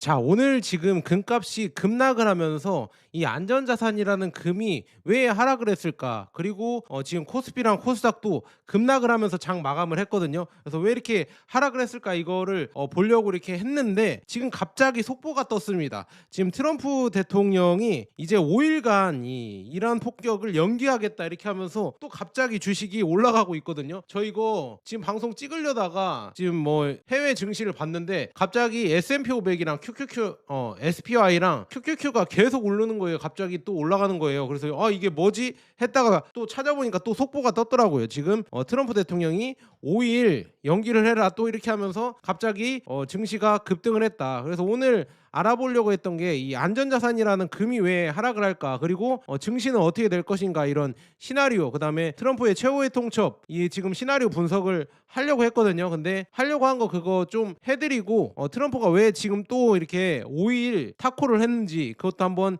자, 오늘 지금 금값이 급락을 하면서 이 안전자산이라는 금이 왜 하락을 했을까? 그리고 지금 코스피랑 코스닥도 급락을 하면서 장 마감을 했거든요. 그래서 왜 이렇게 하락을 했을까? 이거를 보려고 이렇게 했는데 지금 갑자기 속보가 떴습니다. 지금 트럼프 대통령이 이제 5일간 이 이란 폭격을 연기하겠다 이렇게 하면서 또 갑자기 주식이 올라가고 있거든요. 저 이거 지금 방송 찍으려다가 지금 뭐 해외 증시를 봤는데 갑자기 S&P 500이랑 QQQ SPY랑 QQQ가 계속 오르는 거예요. 갑자기 또 올라가는 거예요. 그래서 이게 뭐지 했다가 또 찾아보니까 또 속보가 떴더라고요. 지금 트럼프 대통령이 5일 연기를 해라 또 이렇게 하면서 갑자기 증시가 급등을 했다. 그래서 오늘 알아보려고 했던 게 이 안전자산이라는 금이 왜 하락을 할까, 그리고 증시는 어떻게 될 것인가, 이런 시나리오, 그다음에 트럼프의 최후의 통첩, 이 지금 시나리오 분석을 하려고 했거든요. 근데 하려고 한 거 그거 좀 해드리고 트럼프가 왜 지금 또 이렇게 5일 타코를 했는지 그것도 한번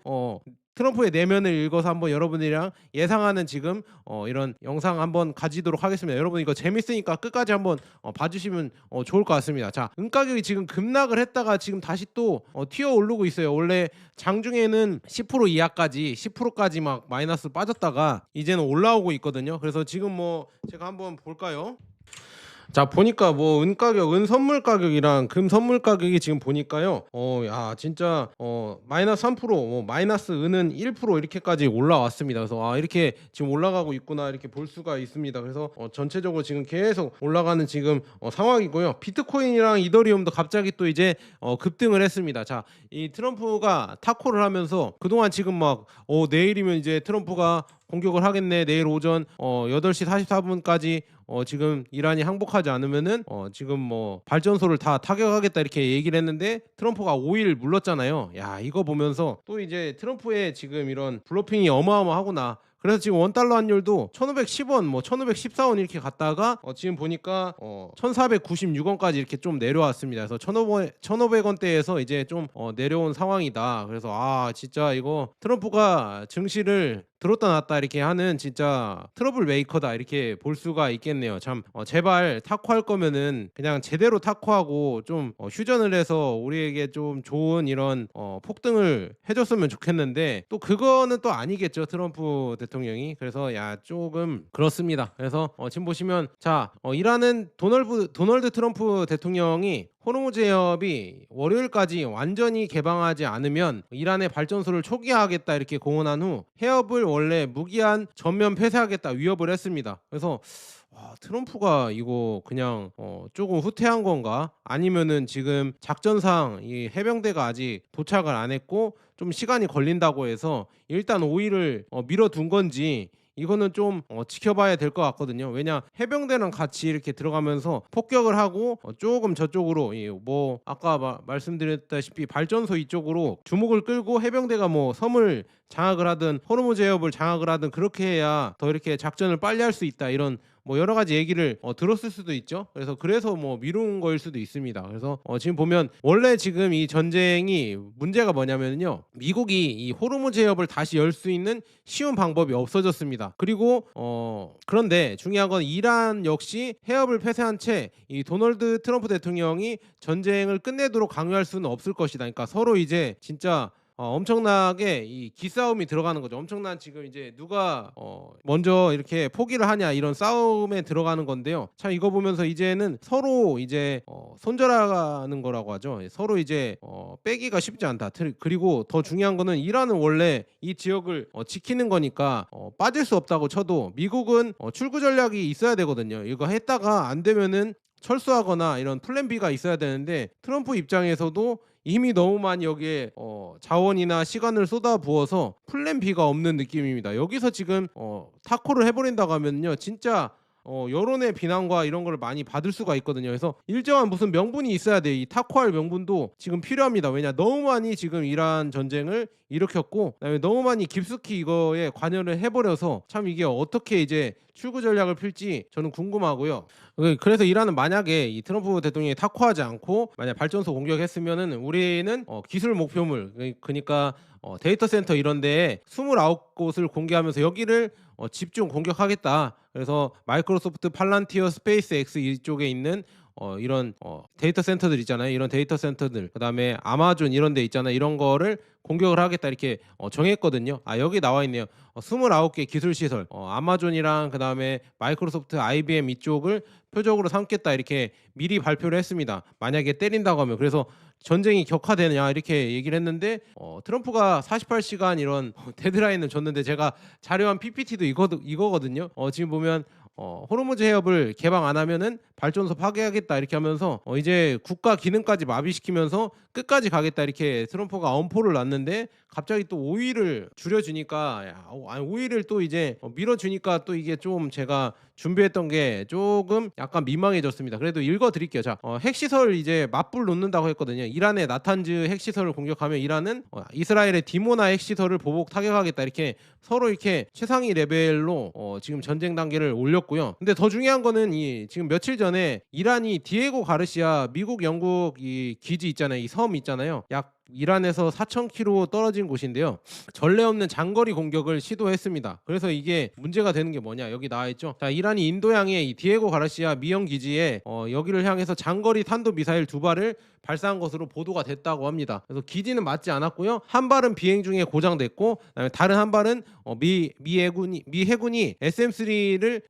트럼프의 내면을 읽어서 한번 여러분들이랑 예상하는 지금 이런 영상 한번 가지도록 하겠습니다. 여러분 이거 재밌으니까 끝까지 한번 봐주시면 좋을 것 같습니다. 자, 은가격이 지금 급락을 했다가 지금 다시 또 튀어 오르고 있어요. 원래 장중에는 10% 이하까지 10%까지 막 마이너스 빠졌다가 이제는 올라오고 있거든요. 그래서 지금 뭐 제가 한번 볼까요? 자, 보니까 뭐 은 가격, 은 선물 가격이랑 금 선물 가격이 지금 보니까요. 야, 진짜 마이너스 3%, 마이너스 은은 1% 이렇게까지 올라왔습니다. 그래서 이렇게 지금 올라가고 있구나 이렇게 볼 수가 있습니다. 그래서 전체적으로 지금 계속 올라가는 지금 상황이고요. 비트코인이랑 이더리움도 갑자기 또 이제 급등을 했습니다. 자, 이 트럼프가 타코를 하면서 그동안 지금 막 내일이면 이제 트럼프가 공격을 하겠네. 내일 오전 8시 44분까지 지금 이란이 항복하지 않으면은 지금 뭐 발전소를 다 타격하겠다 이렇게 얘기를 했는데 트럼프가 5일 물렀잖아요. 야, 이거 보면서 또 이제 트럼프의 지금 이런 블러핑이 어마어마하구나. 그래서 지금 원달러 환율도 1510원, 뭐 1514원 이렇게 갔다가 지금 보니까 1496원까지 이렇게 좀 내려왔습니다. 그래서 1500원대에서 이제 좀 내려온 상황이다. 그래서 진짜 이거 트럼프가 증시를 들었다 놨다 이렇게 하는 진짜 트러블 메이커다 이렇게 볼 수가 있겠네요. 참 제발 타코할 거면은 그냥 제대로 타코하고 좀 휴전을 해서 우리에게 좀 좋은 이런 폭등을 해줬으면 좋겠는데 또 그거는 또 아니겠죠, 트럼프 대통령이. 그래서 조금 그렇습니다. 그래서 지금 보시면 자, 이란은 도널드 트럼프 대통령이 호르무즈 해협이 월요일까지 완전히 개방하지 않으면 이란의 발전소를 초기화하겠다 이렇게 공언한 후 해협을 원래 무기한 전면 폐쇄하겠다 위협을 했습니다. 그래서 트럼프가 이거 그냥 조금 후퇴한 건가? 아니면은 지금 작전상 이 해병대가 아직 도착을 안 했고 좀 시간이 걸린다고 해서 일단 5일을 미뤄둔 건지, 이거는 좀 지켜봐야 될 것 같거든요. 왜냐, 해병대랑 같이 이렇게 들어가면서 폭격을 하고 조금 저쪽으로 뭐 아까 말씀드렸다시피 발전소 이쪽으로 주목을 끌고 해병대가 뭐 섬을 장악을 하든 호르무즈 해협을 장악을 하든 그렇게 해야 더 이렇게 작전을 빨리 할 수 있다, 이런 뭐 여러 가지 얘기를 들었을 수도 있죠. 그래서 뭐 미룬 거일 수도 있습니다. 그래서 지금 보면 원래 지금 이 전쟁이 문제가 뭐냐면요, 미국이 이 호르무즈 해협을 다시 열 수 있는 쉬운 방법이 없어졌습니다. 그리고 그런데 중요한 건 이란 역시 해협을 폐쇄한 채 이 도널드 트럼프 대통령이 전쟁을 끝내도록 강요할 수는 없을 것이다. 그러니까 서로 이제 진짜 엄청나게 이 기싸움이 들어가는 거죠. 엄청난 지금 이제 누가 먼저 이렇게 포기를 하냐 이런 싸움에 들어가는 건데요. 참 이거 보면서 이제는 서로 이제 손절하는 거라고 하죠. 서로 이제 빼기가 쉽지 않다. 그리고 더 중요한 거는 이란은 원래 이 지역을 지키는 거니까 빠질 수 없다고 쳐도 미국은 출구 전략이 있어야 되거든요. 이거 했다가 안 되면은 철수하거나 이런 플랜 B가 있어야 되는데 트럼프 입장에서도 이미 너무 많이 여기에 자원이나 시간을 쏟아부어서 플랜 B가 없는 느낌입니다. 여기서 지금 타코를 해버린다고 하면요, 진짜 여론의 비난과 이런 걸 많이 받을 수가 있거든요. 그래서 일정한 무슨 명분이 있어야 돼. 이 타코할 명분도 지금 필요합니다. 왜냐, 너무 많이 지금 이란 전쟁을 일으켰고 그다음에 너무 많이 깊숙이 이거에 관여를 해버려서 참 이게 어떻게 이제 출구 전략을 필지 저는 궁금하고요. 그래서 이란은 만약에 이 트럼프 대통령이 타코하지 않고 만약 발전소 공격했으면은 우리는 기술 목표물, 그러니까 데이터 센터 이런 데에 29곳을 공개하면서 여기를 집중 공격하겠다. 그래서 마이크로소프트 팔란티어 스페이스 X 이쪽에 있는 이런 데이터 센터들 있잖아요. 이런 데이터 센터들 그다음에 아마존 이런 데 있잖아요. 이런 거를 공격을 하겠다 이렇게 정했거든요. 여기 나와 있네요. 29개 기술 시설 아마존이랑 그다음에 마이크로소프트, IBM 이쪽을 표적으로 삼겠다 이렇게 미리 발표를 했습니다. 만약에 때린다고 하면. 그래서 전쟁이 격화되느냐 이렇게 얘기를 했는데 트럼프가 48시간 이런 데드라인을 줬는데 제가 자료한 PPT도 이거거든요. 지금 보면 호르무즈 해협을 개방 안 하면은 발전소 파괴하겠다 이렇게 하면서 이제 국가 기능까지 마비시키면서 끝까지 가겠다 이렇게 트럼프가 엄포를 놨는데 갑자기 또 오일을 줄여주니까 5일을 또 이제 밀어주니까 또 이게 좀 제가 준비했던 게 조금 약간 민망해졌습니다. 그래도 읽어드릴게요. 자, 핵시설 이제 맞불 놓는다고 했거든요. 이란의 나탄즈 핵시설을 공격하면 이란은 이스라엘의 디모나 핵시설을 보복 타격하겠다 이렇게 서로 이렇게 최상위 레벨로 지금 전쟁 단계를 올렸고요. 근데 더 중요한 거는 지금 며칠 전에 이란이 디에고 가르시아 미국 영국 이 기지 있잖아요. 이 섬 있잖아요. 약 이란에서 4,000km 떨어진 곳인데요. 전례 없는 장거리 공격을 시도했습니다. 그래서 이게 문제가 되는 게 뭐냐? 여기 나와 있죠. 자, 이란이 인도양의 이 디에고 가르시아 미영 기지에 여기를 향해서 장거리 탄도 미사일 2발을 발사한 것으로 보도가 됐다고 합니다. 그래서 기지는 맞지 않았고요. 한 발은 비행 중에 고장됐고, 그다음에 다른 한 발은 미 해군이 SM3를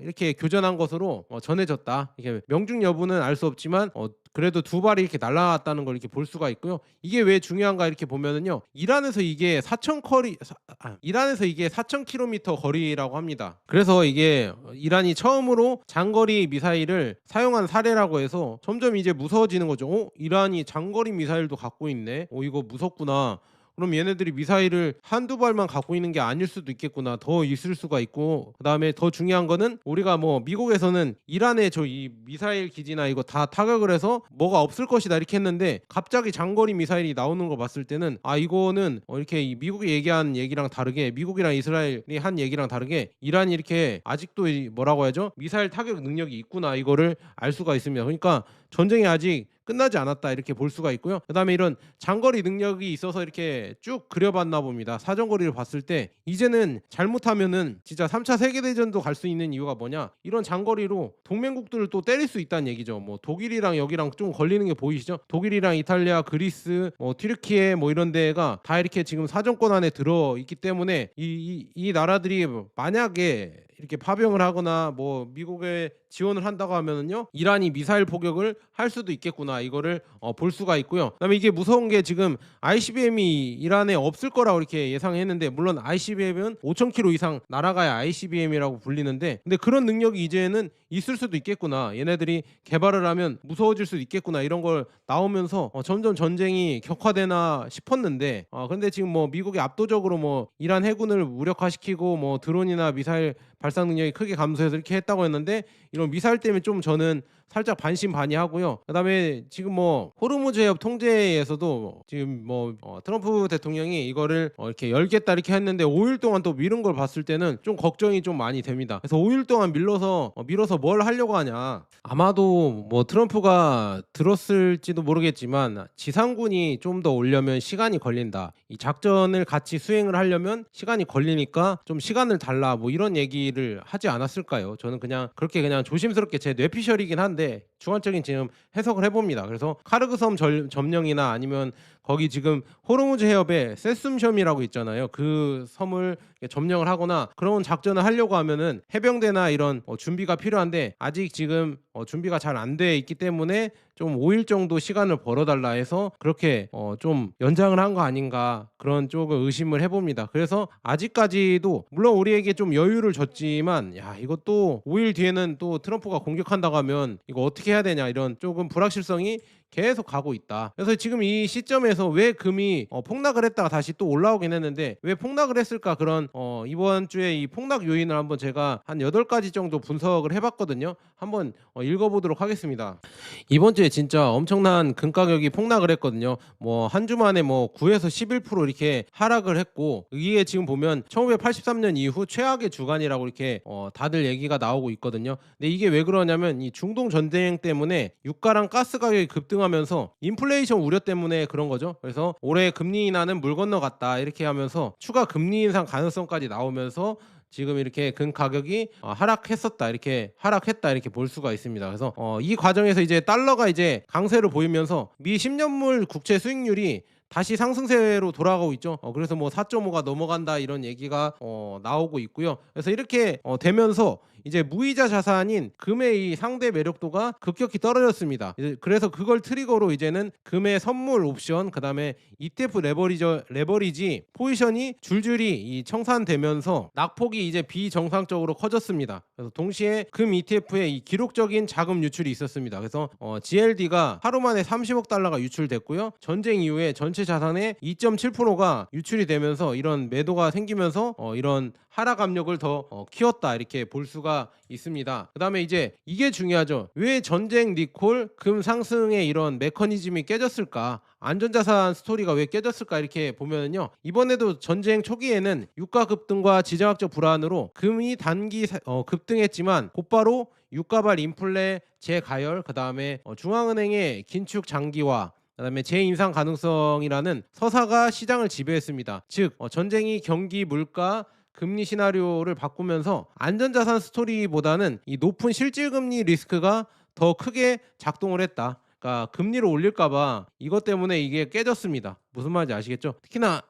이렇게 교전한 것으로 전해졌다. 이게 명중 여부는 알 수 없지만 그래도 2발이 이렇게 날아갔다는 걸 이렇게 볼 수가 있고요. 이게 왜 중요한가 이렇게 보면은요. 이란에서 이게 4,000km 거리라고 합니다. 그래서 이게 이란이 처음으로 장거리 미사일을 사용한 사례라고 해서 점점 이제 무서워지는 거죠. 이란이 장거리 미사일도 갖고 있네. 이거 무섭구나. 그럼 얘네들이 미사일을 한두 발만 갖고 있는 게 아닐 수도 있겠구나. 더 있을 수가 있고, 그다음에 더 중요한 거는 우리가 미국에서는 이란의 이 미사일 기지나 이거 다 타격을 해서 뭐가 없을 것이다 이렇게 했는데 갑자기 장거리 미사일이 나오는 거 봤을 때는 이거는 이렇게 미국이 얘기한 얘기랑 다르게, 미국이랑 이스라엘이 한 얘기랑 다르게 이란이 이렇게 아직도 뭐라고 해야죠? 미사일 타격 능력이 있구나, 이거를 알 수가 있습니다. 그러니까 전쟁이 아직 끝나지 않았다 이렇게 볼 수가 있고요. 그다음에 이런 장거리 능력이 있어서 이렇게 쭉 그려봤나 봅니다. 사정거리를 봤을 때 이제는 잘못하면은 진짜 3차 세계대전도 갈 수 있는 이유가 뭐냐, 이런 장거리로 동맹국들을 또 때릴 수 있다는 얘기죠. 독일이랑 여기랑 좀 걸리는 게 보이시죠? 독일이랑 이탈리아, 그리스, 튀르키예 이런 데가 다 이렇게 지금 사정권 안에 들어 있기 때문에 이 나라들이 만약에 이렇게 파병을 하거나 미국에 지원을 한다고 하면은요, 이란이 미사일 포격을 할 수도 있겠구나, 이거를 볼 수가 있고요. 그다음에 이게 무서운 게 지금 ICBM이 이란에 없을 거라고 이렇게 예상했는데, 물론 ICBM은 5,000km 이상 날아가야 ICBM이라고 불리는데, 근데 그런 능력이 이제는 있을 수도 있겠구나, 얘네들이 개발을 하면 무서워질 수도 있겠구나, 이런 걸 나오면서 점점 전쟁이 격화되나 싶었는데, 근데 지금 미국이 압도적으로 이란 해군을 무력화시키고 드론이나 미사일 발사 능력이 크게 감소해서 이렇게 했다고 했는데, 이런 미사일 때문에 좀 저는 살짝 반신반의하고요. 그다음에 지금 호르무즈 해협 통제에서도 지금 트럼프 대통령이 이거를 이렇게 열겠다 이렇게 했는데 5일 동안 또 미룬 걸 봤을 때는 좀 걱정이 좀 많이 됩니다. 그래서 5일 동안 밀어서 뭘 하려고 하냐, 아마도 트럼프가 들었을지도 모르겠지만 지상군이 좀 더 오려면 시간이 걸린다, 이 작전을 같이 수행을 하려면 시간이 걸리니까 좀 시간을 달라, 이런 얘기를 하지 않았을까요? 저는 그렇게 조심스럽게, 제 뇌피셜이긴 한데 주관적인 지금 해석을 해봅니다. 그래서 카르그 섬 점령이나 아니면 거기 지금 호르무즈 해협에 세숨섬이라고 있잖아요. 그 섬을 점령을 하거나 그런 작전을 하려고 하면은 해병대나 이런 준비가 필요한데, 아직 지금 준비가 잘 안 돼 있기 때문에 좀 5일 정도 시간을 벌어달라 해서 그렇게 좀 연장을 한 거 아닌가, 그런 조금 의심을 해봅니다. 그래서 아직까지도 물론 우리에게 좀 여유를 줬지만, 이것도 5일 뒤에는 또 트럼프가 공격한다고 하면 이거 어떻게 해야 되냐, 이런 조금 불확실성이 계속 가고 있다. 그래서 지금 이 시점에서 왜 금이 폭락을 했다가 다시 또 올라오긴 했는데, 왜 폭락을 했을까, 그런 이번 주에 이 폭락 요인을 한번 제가 한 8가지 정도 분석을 해봤거든요. 한번 읽어보도록 하겠습니다. 이번 주에 진짜 엄청난 금 가격이 폭락을 했거든요. 한 주 만에 9에서 11% 이렇게 하락을 했고, 이게 지금 보면 1983년 이후 최악의 주간이라고 이렇게 다들 얘기가 나오고 있거든요. 근데 이게 왜 그러냐면 이 중동 전쟁 때문에 유가랑 가스 가격이 급등하면서 인플레이션 우려 때문에 그런 거죠. 그래서 올해 금리 인하는 물 건너갔다 이렇게 하면서 추가 금리 인상 가능성까지 나오면서 지금 이렇게 금 가격이 하락했었다, 이렇게 하락했다, 이렇게 볼 수가 있습니다. 그래서 이 과정에서 이제 달러가 이제 강세를 보이면서 미 10년물 국채 수익률이 다시 상승세로 돌아가고 있죠. 그래서 뭐 4.5가 넘어간다 이런 얘기가 나오고 있고요. 그래서 이렇게 되면서 이제 무이자 자산인 금의 이 상대 매력도가 급격히 떨어졌습니다. 그래서 그걸 트리거로 이제는 금의 선물 옵션, 그다음에 ETF 레버리지 포지션이 줄줄이 이 청산되면서 낙폭이 이제 비정상적으로 커졌습니다. 그래서 동시에 금 ETF에 이 기록적인 자금 유출이 있었습니다. 그래서 GLD가 하루 만에 30억 달러가 유출됐고요. 전쟁 이후에 전체 자산의 2.7%가 유출이 되면서 이런 매도가 생기면서 이런 하락 압력을 더 키웠다, 이렇게 볼 수가 있습니다. 그 다음에 이제 이게 중요하죠. 왜 전쟁 리콜 금 상승의 이런 메커니즘이 깨졌을까, 안전자산 스토리가 왜 깨졌을까, 이렇게 보면은요, 이번에도 전쟁 초기에는 유가 급등과 지정학적 불안으로 금이 단기 급등했지만 곧바로 유가발 인플레 재가열, 그 다음에 중앙은행의 긴축 장기화, 그다음에 재인상 가능성이라는 서사가 시장을 지배했습니다. 즉 전쟁이 경기, 물가, 금리 시나리오를 바꾸면서 안전자산 스토리보다는 이 높은 실질금리 리스크가 더 크게 작동을 했다. 그러니까 금리를 올릴까봐 이것 때문에 이게 깨졌습니다. 무슨 말인지 아시겠죠? 특히나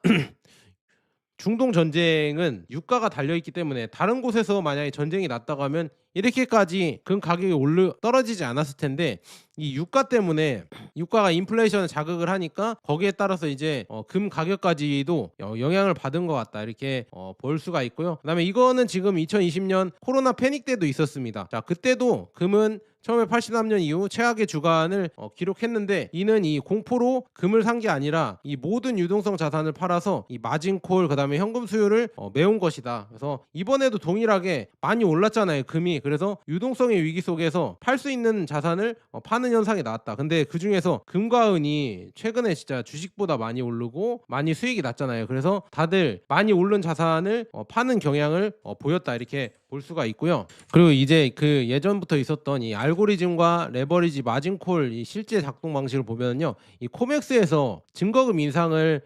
중동 전쟁은 유가가 달려있기 때문에 다른 곳에서 만약에 전쟁이 났다고 하면 이렇게까지 금 가격이 떨어지지 않았을 텐데, 이 유가 때문에 유가가 인플레이션을 자극을 하니까 거기에 따라서 이제 금 가격까지도 영향을 받은 것 같다, 이렇게 볼 수가 있고요. 그다음에 이거는 지금 2020년 코로나 패닉 때도 있었습니다. 자, 그때도 금은 1983년 이후 최악의 주간을 기록했는데, 이는 이 공포로 금을 산 게 아니라 이 모든 유동성 자산을 팔아서 이 마진콜, 그다음에 현금 수요를 메운 것이다. 그래서 이번에도 동일하게 많이 올랐잖아요, 금이. 그래서 유동성의 위기 속에서 팔 수 있는 자산을 파는 현상이 나왔다. 근데 그 중에서 금과 은이 최근에 진짜 주식보다 많이 오르고 많이 수익이 났잖아요. 그래서 다들 많이 오른 자산을 파는 경향을 보였다, 이렇게 볼 수가 있고요. 그리고 이제 그 예전부터 있었던 이 알고리즘과 레버리지, 마진콜 이 실제 작동 방식을 보면요, 이 코맥스에서 증거금 인상을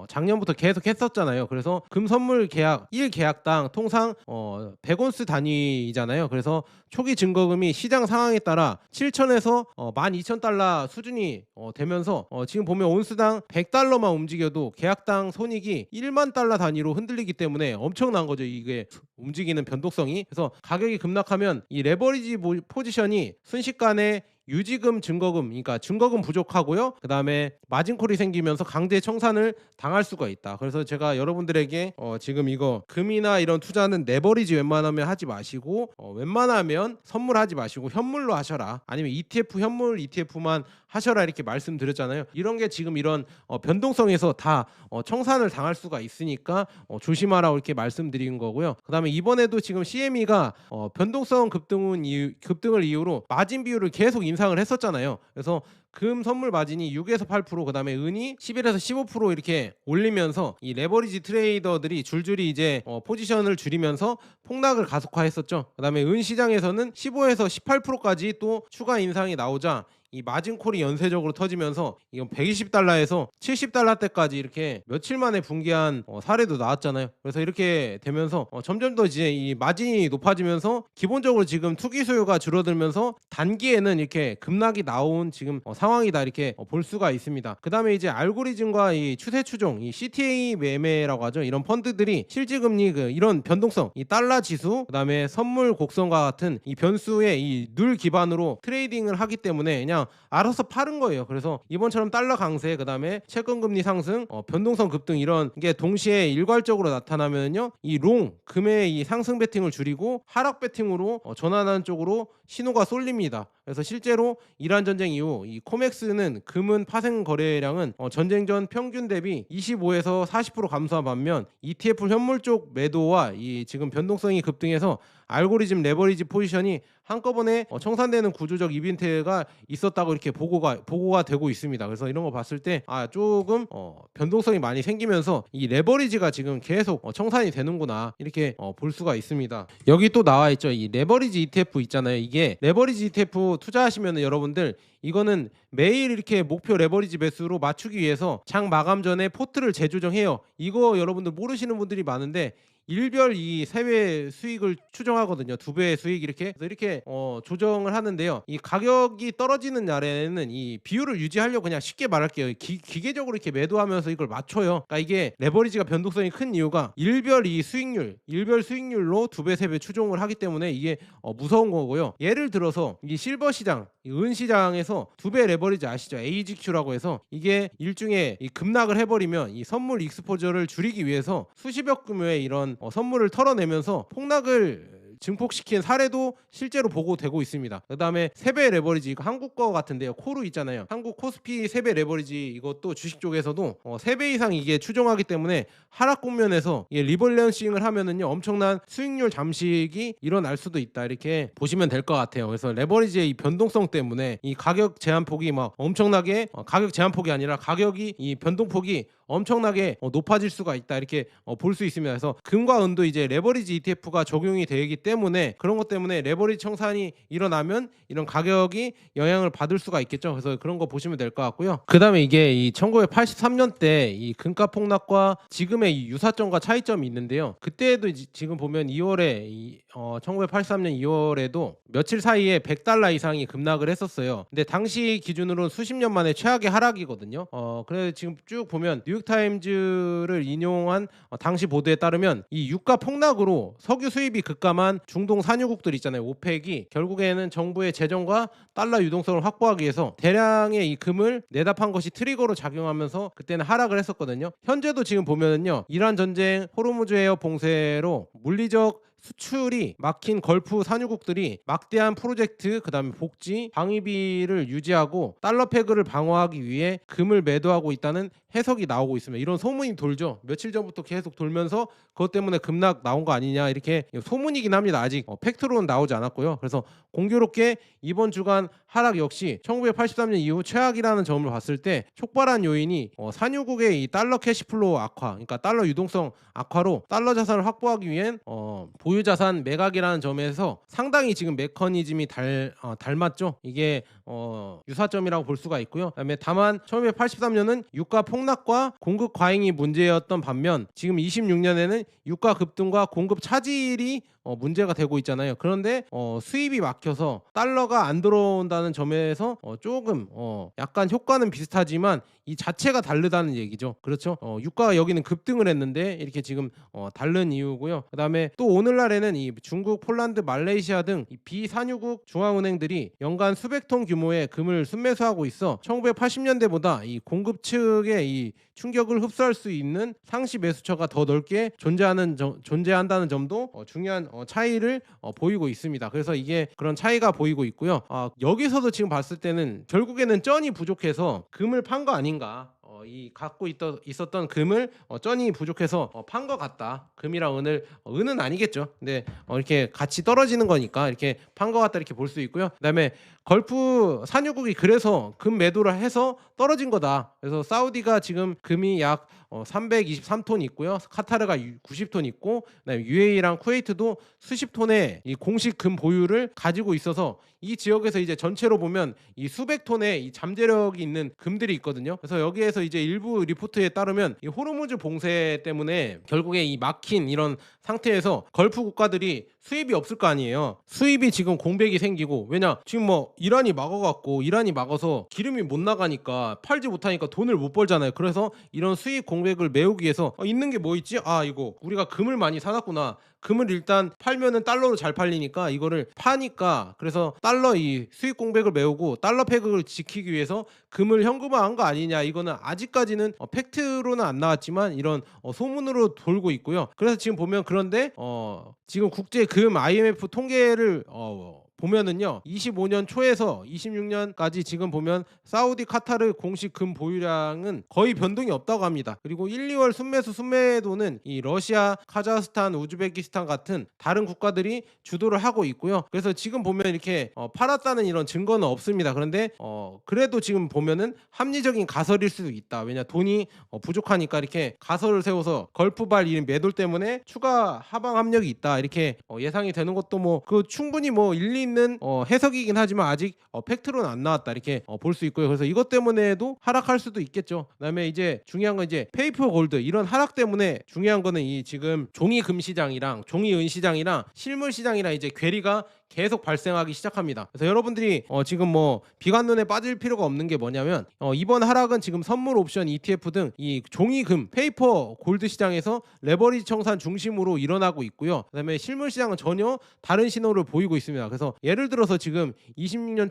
작년부터 계속 했었잖아요. 그래서 금 선물 계약 1계약당 통상 100온스 단위잖아요. 그래서 초기 증거금이 시장 상황에 따라 7천에서 12,000달러 수준이 되면서 지금 보면 온스당 100달러만 움직여도 계약당 손익이 1만 달러 단위로 흔들리기 때문에 엄청난 거죠, 이게 움직이는 변동성이. 그래서 가격이 급락하면 이 레버리지 포지션이 순식간에 유지금, 증거금, 그러니까 증거금 부족하고요, 그 다음에 마진콜이 생기면서 강제 청산을 당할 수가 있다. 그래서 제가 여러분들에게 지금 이거 금이나 이런 투자는 레버리지 웬만하면 하지 마시고 웬만하면 선물하지 마시고 현물로 하셔라, 아니면 ETF, 현물 ETF만 하셔라, 이렇게 말씀드렸잖아요. 이런 게 지금 이런 변동성에서 다 청산을 당할 수가 있으니까 조심하라고 이렇게 말씀드린 거고요. 그 다음에 이번에도 지금 CME가 변동성 급등을 이유로 마진 비율을 계속 인상을 했었잖아요. 그래서 금 선물 마진이 6에서 8%, 그다음에 은이 11에서 15% 이렇게 올리면서 이 레버리지 트레이더들이 줄줄이 이제 포지션을 줄이면서 폭락을 가속화했었죠. 그다음에 은 시장에서는 15에서 18%까지 또 추가 인상이 나오자 이 마진콜이 연쇄적으로 터지면서 이건 120달러에서 70달러대까지 이렇게 며칠 만에 붕괴한 사례도 나왔잖아요. 그래서 이렇게 되면서 점점 더 이제 이 마진이 높아지면서 기본적으로 지금 투기 수요가 줄어들면서 단기에는 이렇게 급락이 나온 지금 상황이다, 이렇게 볼 수가 있습니다. 그 다음에 이제 알고리즘과 이 추세 추종, 이 CTA 매매라고 하죠. 이런 펀드들이 실질금리 이런 변동성, 이 달러 지수, 그 다음에 선물 곡선과 같은 이 변수에 이 늘 기반으로 트레이딩을 하기 때문에 그냥 알아서 파는 거예요. 그래서 이번처럼 달러 강세, 그 다음에 채권금리 상승, 변동성 급등 이런 게 동시에 일괄적으로 나타나면요, 이 롱 금의 이 상승 베팅을 줄이고 하락 베팅으로 전환하는 쪽으로 신호가 쏠립니다. 그래서 실제로 이란 전쟁 이후 이 코맥스는 금은 파생 거래량은 전쟁 전 평균 대비 25에서 40% 감소한 반면 ETF 현물 쪽 매도와 이 지금 변동성이 급등해서 알고리즘 레버리지 포지션이 한꺼번에 청산되는 구조적 이벤트가 있었다고 이렇게 보고가 되고 있습니다. 그래서 이런 거 봤을 때 조금 변동성이 많이 생기면서 이 레버리지가 지금 계속 청산이 되는구나, 이렇게 볼 수가 있습니다. 여기 또 나와 있죠. 이 레버리지 ETF 있잖아요. 이게 레버리지 ETF 투자하시면 여러분들 이거는 매일 이렇게 목표 레버리지 배수로 맞추기 위해서 장 마감 전에 포트를 재조정해요. 이거 여러분들 모르시는 분들이 많은데 일별 이 세배 수익을 추정하거든요. 두 배의 수익 이렇게. 그래서 이렇게 조정을 하는데요. 이 가격이 떨어지는 날에는 이 비율을 유지하려고 그냥 쉽게 말할게요. 기계적으로 이렇게 매도하면서 이걸 맞춰요. 그러니까 이게 레버리지가 변동성이 큰 이유가 일별 수익률로 두 배, 세 배 추종을 하기 때문에 이게 무서운 거고요. 예를 들어서 이 실버 시장, 이 은 시장에서 두 배 레버리지 아시죠? AGQ라고 해서 이게 일종의 이 급락을 해버리면 이 선물 익스포저를 줄이기 위해서 수십억 규모의 이런 선물을 털어내면서 폭락을 증폭시킨 사례도 실제로 보고되고 있습니다. 그다음에 세배 레버리지, 이거 한국 거 같은데요. 코르 있잖아요. 한국 코스피 세배 레버리지, 이것도 주식 쪽에서도 3배 이상 이게 추정하기 때문에 하락 국면에서 리밸런싱을 하면은요 엄청난 수익률 잠식이 일어날 수도 있다, 이렇게 보시면 될 것 같아요. 그래서 레버리지의 이 변동성 때문에 이 가격 제한폭이 막 엄청나게 가격 제한폭이 아니라 가격이 이 변동폭이 엄청나게 높아질 수가 있다, 이렇게 볼 수 있습니다. 그래서 금과 은도 이제 레버리지 ETF가 적용이 되기 때문에 그런 것 때문에 레버리지 청산이 일어나면 이런 가격이 영향을 받을 수가 있겠죠. 그래서 그런 거 보시면 될 것 같고요. 그다음에 이게 이 1983년대 이 금가 폭락과 지금의 이 유사점과 차이점이 있는데요. 그때도 지금 보면 2월에 1983년 2월에도 며칠 사이에 $100 이상이 급락을 했었어요. 근데 당시 기준으로 수십 년 만에 최악의 하락이거든요. 그래서 지금 쭉 보면 뉴욕타임즈를 인용한 당시 보도에 따르면 이 유가 폭락으로 석유 수입이 급감한 중동 산유국들 있잖아요. 오펙이 결국에는 정부의 재정과 달러 유동성을 확보하기 위해서 대량의 이 금을 내다 판 것이 트리거로 작용하면서 그때는 하락을 했었거든요. 현재도 지금 보면은요, 이란 전쟁, 호르무즈 해협 봉쇄로 물리적 수출이 막힌 걸프 산유국들이 막대한 프로젝트, 그다음에 복지, 방위비를 유지하고 달러 패그를 방어하기 위해 금을 매도하고 있다는 해석이 나오고 있습니다. 이런 소문이 돌죠. 며칠 전부터 계속 돌면서 그것 때문에 급락 나온 거 아니냐, 이렇게 소문이긴 합니다. 아직 팩트로는 나오지 않았고요. 그래서 공교롭게 이번 주간 하락 역시 1983년 이후 최악이라는 점을 봤을 때 촉발한 요인이 산유국의 이 달러 캐시플로우 악화, 그러니까 달러 유동성 악화로 달러 자산을 확보하기 위한 보유 자산 매각이라는 점에서 상당히 지금 메커니즘이 닮았죠. 이게 유사점이라고 볼 수가 있고요. 그다음에 다만 1983년은 유가 폭락과 공급 과잉이 문제였던 반면 지금 26년에는 유가 급등과 공급 차질이 문제가 되고 있잖아요. 그런데 수입이 막혀서 달러가 안 들어온다는 점에서 조금 약간 효과는 비슷하지만 이 자체가 다르다는 얘기죠. 그렇죠. 유가가 여기는 급등을 했는데 이렇게 지금 다른 이유고요. 그다음에 또 오늘날에는 이 중국, 폴란드, 말레이시아 등 이 비산유국 중앙은행들이 연간 수백 톤 규모의 금을 순매수하고 있어 1980년대보다 이 공급 측의 이 충격을 흡수할 수 있는 상시 매수처가 더 넓게 존재한다는 점도 중요한 차이를 보이고 있습니다. 그래서 이게 그런 차이가 보이고 있고요. 여기서도 지금 봤을 때는 결국에는 쩐이 부족해서 금을 판 거 아닌가. 이 갖고 있었던 금을 쩐이 부족해서 판 것 같다. 금이랑 은은 아니겠죠. 근데 이렇게 같이 떨어지는 거니까 이렇게 판 것 같다, 이렇게 볼 수 있고요. 그다음에 걸프 산유국이 그래서 금 매도를 해서 떨어진 거다. 그래서 사우디가 지금 금이 약 323톤 있고요. 카타르가 90톤 있고, 그다음에 UAE랑 쿠웨이트도 수십 톤의 이 공식 금 보유를 가지고 있어서 이 지역에서 이제 전체로 보면 이 수백 톤의 이 잠재력이 있는 금들이 있거든요. 그래서 여기에서 이제 일부 리포트에 따르면 이 호르무즈 봉쇄 때문에 결국에 이 막힌 이런 상태에서 걸프 국가들이 수입이 없을 거 아니에요. 수입이 지금 공백이 생기고, 왜냐 지금 이란이 막아서 기름이 못 나가니까, 팔지 못하니까 돈을 못 벌잖아요. 그래서 이런 수입 공백을 메우기 위해서 있는 게 뭐 있지? 이거 우리가 금을 많이 사놨구나. 금을 일단 팔면은 달러로 잘 팔리니까 이거를 파니까, 그래서 달러 이 수입 공백을 메우고 달러 패격을 지키기 위해서 금을 현금화한 거 아니냐. 이거는 아직까지는 팩트로는 안 나왔지만 이런 소문으로 돌고 있고요. 그래서 지금 보면, 그런데 지금 국제 금 IMF 통계를 보면은요, 25년 초에서 26년까지 지금 보면 사우디, 카타르 공식 금 보유량은 거의 변동이 없다고 합니다. 그리고 1, 2월 순매도는 이 러시아, 카자흐스탄, 우즈베키스탄 같은 다른 국가들이 주도를 하고 있고요. 그래서 지금 보면 이렇게 팔았다는 이런 증거는 없습니다. 그런데 그래도 지금 보면은 합리적인 가설일 수도 있다. 왜냐, 돈이 부족하니까 이렇게 가설을 세워서 걸프발 이 매도 때문에 추가 하방 압력이 있다, 이렇게 예상이 되는 것도 그 충분히 일리 있는 해석이긴 하지만 아직 팩트로는 안 나왔다 이렇게 볼 수 있고요. 그래서 이것 때문에도 하락할 수도 있겠죠. 그다음에 이제 중요한 건 이제 페이퍼 골드 이런 하락 때문에 중요한 거는 이 지금 종이금 시장이랑 종이은 시장이랑 실물 시장이랑 이제 괴리가 계속 발생하기 시작합니다. 그래서 여러분들이 지금 뭐 비관론에 빠질 필요가 없는 게 뭐냐면 이번 하락은 지금 선물 옵션 ETF 등 이 종이금 페이퍼 골드 시장에서 레버리지 청산 중심으로 일어나고 있고요. 그다음에 실물 시장은 전혀 다른 신호를 보이고 있습니다. 그래서 예를 들어서 지금 26년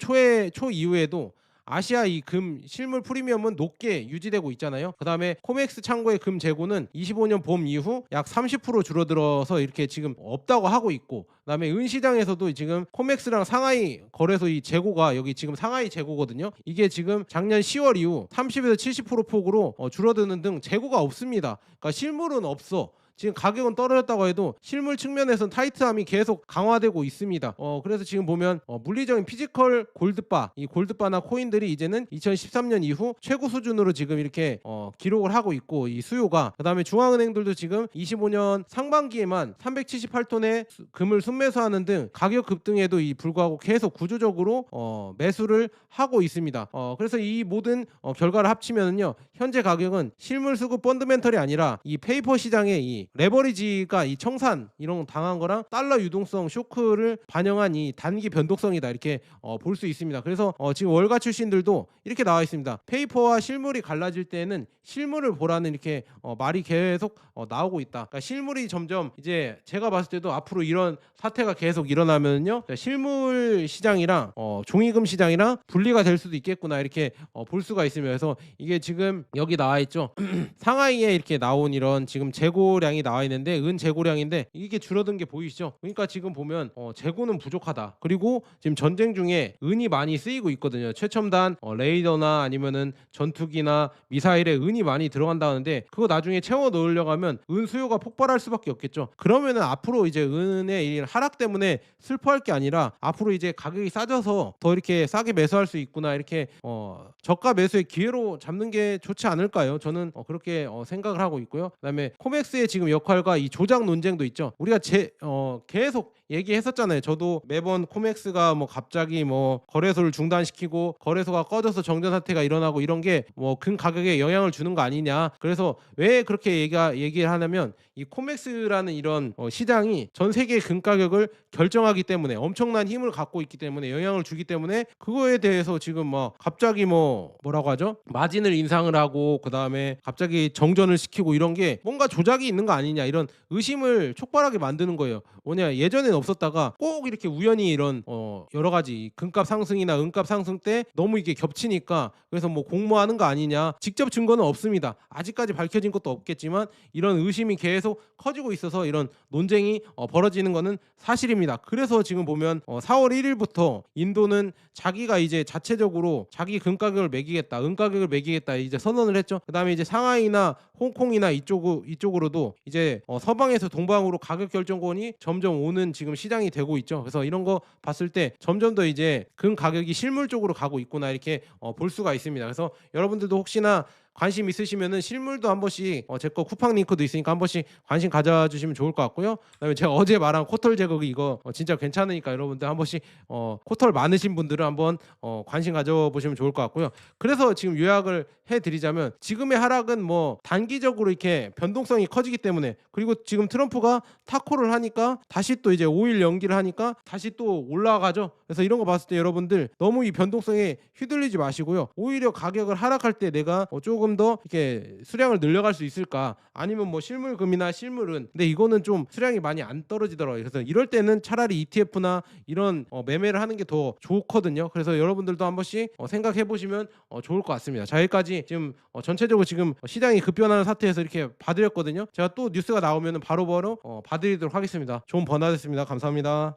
초 이후에도 아시아 이 금 실물 프리미엄은 높게 유지되고 있잖아요. 그다음에 코맥스 창고의 금 재고는 25년 봄 이후 약 30% 줄어들어서 이렇게 지금 없다고 하고 있고, 그다음에 은 시장에서도 지금 코맥스랑 상하이 거래소 이 재고가 여기 지금 상하이 재고거든요. 이게 지금 작년 10월 이후 30에서 70% 폭으로 줄어드는 등 재고가 없습니다. 그러니까 실물은 없어. 지금 가격은 떨어졌다고 해도 실물 측면에서는 타이트함이 계속 강화되고 있습니다. 그래서 지금 보면 물리적인 피지컬 골드바, 이 골드바나 코인들이 이제는 2013년 이후 최고 수준으로 지금 이렇게 기록을 하고 있고, 이 수요가, 그다음에 중앙은행들도 지금 25년 상반기에만 378톤의 금을 순매수하는 등 가격 급등에도 불구하고 계속 구조적으로 매수를 하고 있습니다. 그래서 이 모든 결과를 합치면은요, 현재 가격은 실물 수급 펀드멘털이 아니라 이 페이퍼 시장의 이 레버리지가 이 청산 이런 거 당한 거랑 달러 유동성 쇼크를 반영한 이 단기 변동성이다 이렇게 볼 수 있습니다. 그래서 지금 월가 출신들도 이렇게 나와 있습니다. 페이퍼와 실물이 갈라질 때는 실물을 보라는 이렇게 말이 계속 나오고 있다. 그러니까 실물이 점점 이제 제가 봤을 때도 앞으로 이런 사태가 계속 일어나면요, 실물 시장이랑 종이금 시장이랑 분리가 될 수도 있겠구나 이렇게 볼 수가 있습니다. 그래서 이게 지금 여기 나와 있죠. 상하이에 이렇게 나온 이런 지금 재고량이 나와 있는데 은 재고량인데 이게 줄어든 게 보이시죠? 그러니까 지금 보면 재고는 부족하다. 그리고 지금 전쟁 중에 은이 많이 쓰이고 있거든요. 최첨단 레이더나 아니면은 전투기나 미사일에 은이 많이 들어간다는데 그거 나중에 채워 넣으려고 하면 은 수요가 폭발할 수밖에 없겠죠. 그러면은 앞으로 이제 은의 이 하락 때문에 슬퍼할 게 아니라 앞으로 이제 가격이 싸져서 더 이렇게 싸게 매수할 수 있구나 이렇게 저가 매수의 기회로 잡는 게 좋지 않을까요? 저는 그렇게 생각을 하고 있고요. 그다음에 코맥스의 지금 역할과 이 조작 논쟁도 있죠. 우리가 계속 얘기했었잖아요. 저도 매번 코맥스가 뭐 갑자기 뭐 거래소를 중단시키고 거래소가 꺼져서 정전 사태가 일어나고 이런 게 뭐 금 가격에 영향을 주는 거 아니냐. 그래서 왜 그렇게 얘기를 하냐면 이 코맥스라는 이런 시장이 전 세계 금 가격을 결정하기 때문에 엄청난 힘을 갖고 있기 때문에 영향을 주기 때문에 그거에 대해서 지금 뭐 갑자기 뭐라고 하죠? 마진을 인상을 하고 그다음에 갑자기 정전을 시키고 이런 게 뭔가 조작이 있는 거 아니냐 이런 의심을 촉발하게 만드는 거예요. 뭐냐, 예전에는 없었다가 꼭 이렇게 우연히 이런 여러 가지 금값 상승이나 은값 상승 때 너무 이게 겹치니까 그래서 뭐 공모하는 거 아니냐. 직접 증거는 없습니다. 아직까지 밝혀진 것도 없겠지만 이런 의심이 계속 커지고 있어서 이런 논쟁이 벌어지는 거는 사실입니다. 그래서 지금 보면 4월 1일부터 인도는 자기가 이제 자체적으로 자기 금 가격을 매기겠다, 은 가격을 매기겠다 이제 선언을 했죠. 그다음에 이제 상하이나 홍콩이나 이쪽으로도 이제 서방에서 동방으로 가격 결정권이 점점 오는 지금 시장이 되고 있죠. 그래서 이런 거 봤을 때 점점 더 이제 금 가격이 실물 쪽으로 가고 있구나 이렇게 볼 수가 있습니다. 그래서 여러분들도 혹시나 관심 있으시면은 실물도 한 번씩 제 거 쿠팡 링크도 있으니까 한 번씩 관심 가져주시면 좋을 것 같고요. 그다음에 제가 어제 말한 코털 제거기 이거 진짜 괜찮으니까 여러분들 한 번씩 코털 많으신 분들은 한번 관심 가져보시면 좋을 것 같고요. 그래서 지금 요약을 해드리자면 지금의 하락은 뭐 단기적으로 이렇게 변동성이 커지기 때문에, 그리고 지금 트럼프가 타코를 하니까 다시 또 이제 5일 연기를 하니까 다시 또 올라가죠. 그래서 이런 거 봤을 때 여러분들 너무 이 변동성에 휘둘리지 마시고요. 오히려 가격을 하락할 때 내가 조금 더 이렇게 수량을 늘려갈 수 있을까, 아니면 뭐 실물금이나 실물은, 근데 이거는 좀 수량이 많이 안 떨어지더라고요. 그래서 이럴 때는 차라리 ETF나 이런 매매를 하는 게 더 좋거든요. 그래서 여러분들도 한 번씩 생각해 보시면 좋을 것 같습니다. 자, 여기까지 지금 전체적으로 지금 시장이 급변하는 사태에서 이렇게 봐드렸거든요. 제가 또 뉴스가 나오면 바로바로 봐드리도록 하겠습니다. 좋은 번화 됐습니다. 감사합니다.